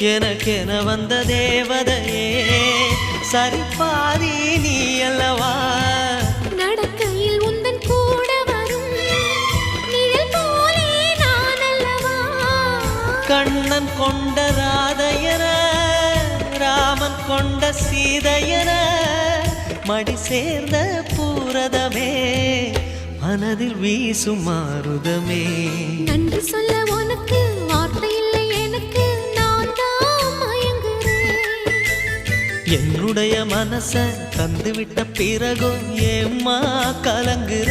எனக்கென வந்த தேவதையே சரிபாதி நீ அல்லவா நடக்கையில் உந்தன் கூட வரும் நிழல் போலே நான் அல்லவா கண்ணன் கொண்ட ராதையர ராமன் கொண்ட சீதையர மடி சேர்ந்த பூரதமே மனதில் வீசும் மாருதமே நன்றி சொல்ல உனக்கு வார்த்தை இல்லை எனக்கு நான் தான் மயங்குறேன் என்னுடைய மனச தந்துவிட்ட பிறகும் ஏம்மா கலங்குற